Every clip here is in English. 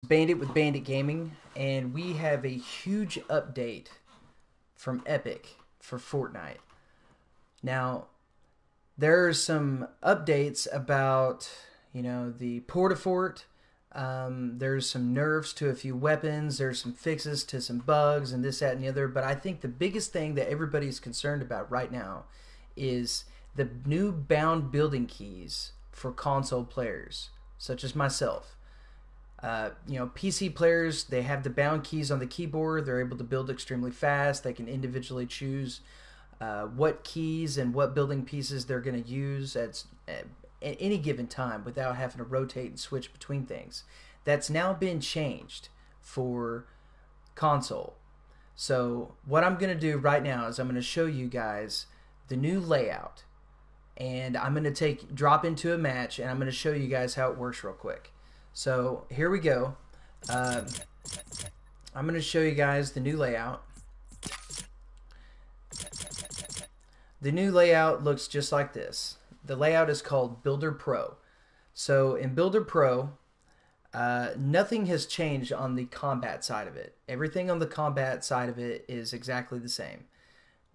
Bandit with Bandit Gaming, and we have a huge update from Epic for Fortnite. Now, there's some updates about, the Portafort. There's some nerfs to a few weapons. There's some fixes to some bugs and this, that, and the other. But I think the biggest thing that everybody's concerned about right now is the new bound building keys for console players, such as myself. PC players, they have the bound keys on the keyboard. They're able to build extremely fast. They can individually choose what keys and what building pieces they're going to use at any given time without having to rotate and switch between things. That's now been changed for console. So what I'm going to do right now is I'm going to show you guys the new layout, and I'm going to drop into a match, and I'm going to show you guys how it works real quick. So here we go. I'm going to show you guys the new layout. The new layout looks just like this. The layout is called Builder Pro. So in Builder Pro, nothing has changed on the combat side of it. Everything on the combat side of it is exactly the same.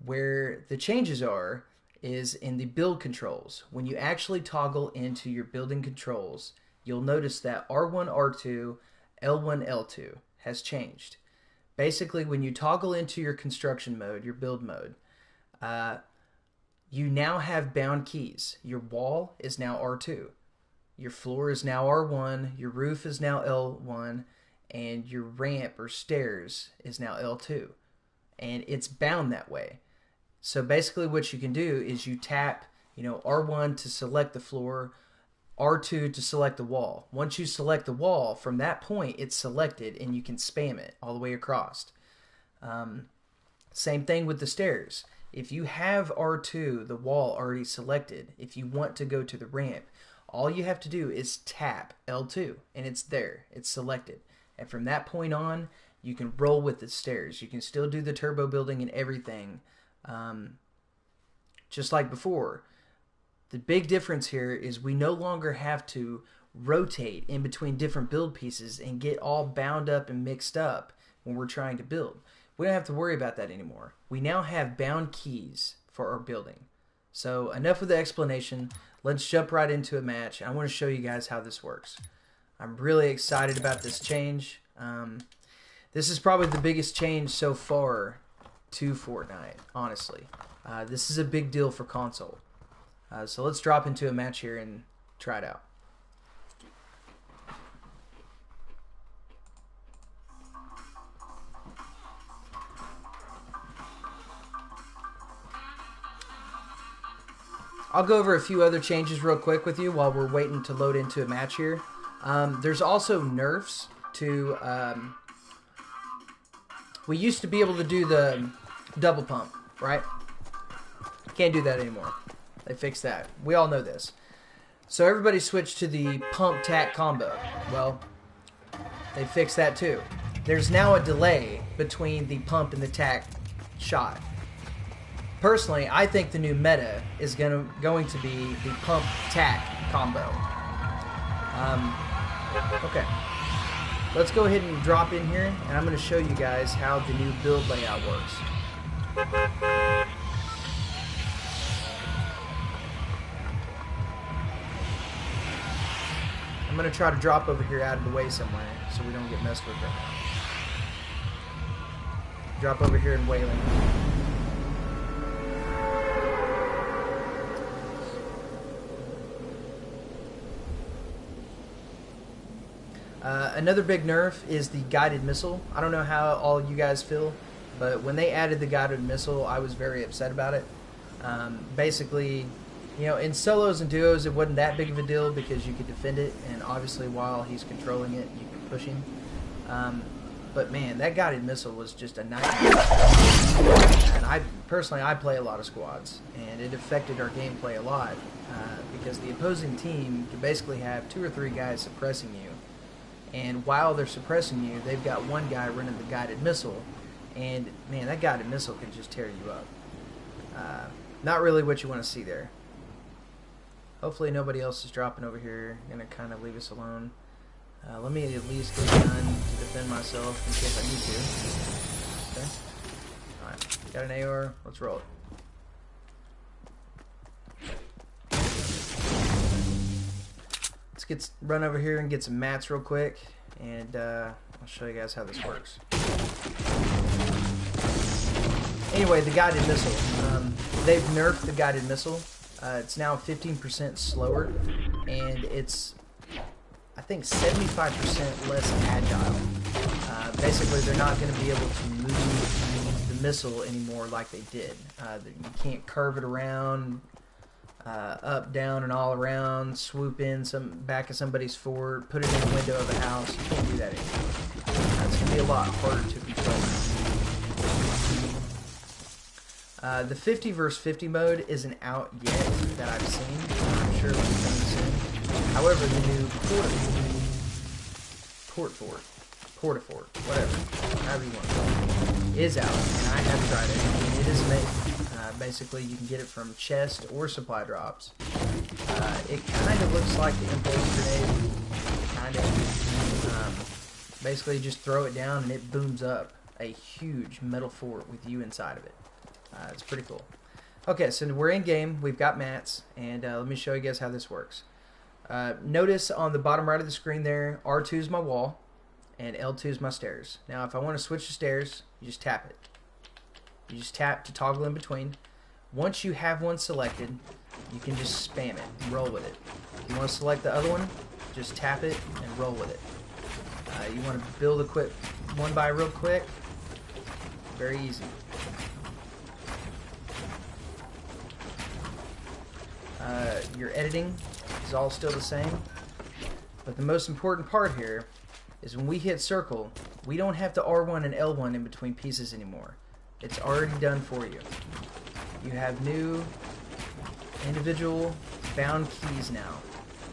Where the changes are is in the build controls. When you actually toggle into your building controls, you'll notice that R1, R2, L1, L2 has changed. Basically, when you toggle into your construction mode, your build mode, you now have bound keys. Your wall is now R2. Your floor is now R1. Your roof is now L1. And your ramp or stairs is now L2. And it's bound that way. So basically what you can do is you tap, R1 to select the floor, R2 to select the wall. Once you select the wall, from that point it's selected and you can spam it all the way across. Same thing with the stairs. If you have R2, the wall already selected, if you want to go to the ramp, all you have to do is tap L2 and it's there. It's selected. And from that point on, you can roll with the stairs. You can still do the turbo building and everything, just like before. The big difference here is we no longer have to rotate in between different build pieces and get all bound up and mixed up when we're trying to build. We don't have to worry about that anymore. We now have bound keys for our building. So enough with the explanation. Let's jump right into a match. I want to show you guys how this works. I'm really excited about this change. This is probably the biggest change so far to Fortnite, honestly. This is a big deal for console. So let's drop into a match here and try it out. I'll go over a few other changes real quick with you while we're waiting to load into a match here. There's also nerfs to... we used to be able to do the double pump, right? Can't do that anymore. They fixed that. We all know this. So everybody switched to the pump tack combo. Well, they fixed that too. There's now a delay between the pump and the tack shot. Personally, I think the new meta is going to be the pump tack combo. Okay. Let's go ahead and drop in here, and I'm going to show you guys how the new build layout works. I'm going to try to drop over here out of the way somewhere so we don't get messed with right now. Drop over here in Wailing. Another big nerf is the guided missile. I don't know how all you guys feel, but when they added the guided missile, I was very upset about it. Basically, in solos and duos, it wasn't that big of a deal because you could defend it, and obviously while he's controlling it, you can push him. But man, that guided missile was just a nightmare. And I play a lot of squads, and it affected our gameplay a lot because the opposing team could basically have 2 or 3 guys suppressing you, and while they're suppressing you, they've got one guy running the guided missile, and man, that guided missile can just tear you up. Not really what you want to see there. Hopefully nobody else is dropping over here. Gonna kind of leave us alone. Let me at least get a gun to defend myself in case I need to. Okay. Alright, got an AR. Let's roll it. Let's run over here and get some mats real quick, and I'll show you guys how this works. Anyway, the guided missile. They've nerfed the guided missile. It's now 15% slower, and it's, I think, 75% less agile. Basically, they're not going to be able to move the missile anymore like they did. You can't curve it around, up, down, and all around, swoop in back of somebody's fort, put it in the window of a house. You can't do that anymore. It's going to be a lot harder to control. The 50 vs 50 mode isn't out yet that I've seen. I'm sure it'll be coming soon. However, the new Portafort, whatever, however you want to call it, is out, and I have tried it, and it is amazing. Basically, you can get it from chest or supply drops. It kind of looks like the impulse grenade, kind of. Basically, you just throw it down, and it booms up a huge metal fort with you inside of it. It's pretty cool. Okay, so we're in game. We've got mats, and let me show you guys how this works. Notice on the bottom right of the screen there, R2 is my wall, and L2 is my stairs. Now, if I want to switch to stairs, you just tap it. You just tap to toggle in between. Once you have one selected, you can just spam it and roll with it. If you want to select the other one, just tap it and roll with it. You want to build a quick one by real quick. Very easy. Your editing is all still the same, but the most important part here is when we hit circle, we don't have to R1 and L1 in between pieces anymore. It's already done for you. You have new individual bound keys now.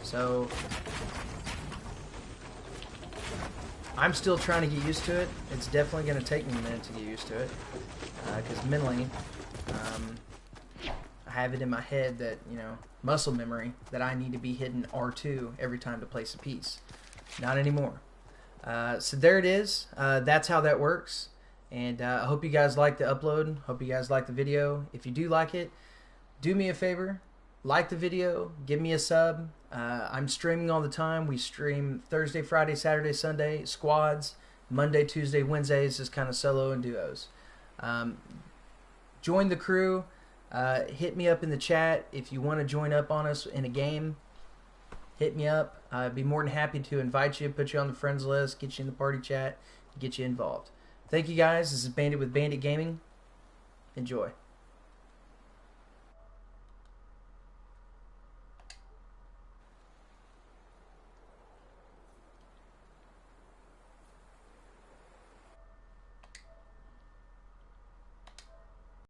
So I'm still trying to get used to it. It's definitely going to take me a minute to get used to it, because mentally I have it in my head that, you know, muscle memory, that I need to be hitting R2 every time to place a piece. Not anymore. So there it is. That's how that works. And I hope you guys like the upload. Hope you guys like the video. If you do like it, do me a favor. Like the video. Give me a sub. I'm streaming all the time. We stream Thursday, Friday, Saturday, Sunday, squads. Monday, Tuesday, Wednesdays is kind of solo and duos. Join the crew. Hit me up in the chat if you want to join up on us in a game. Hit me up. I'd be more than happy to invite you, put you on the friends list, get you in the party chat, get you involved. Thank you guys. This is Bandit with Bandit Gaming. Enjoy.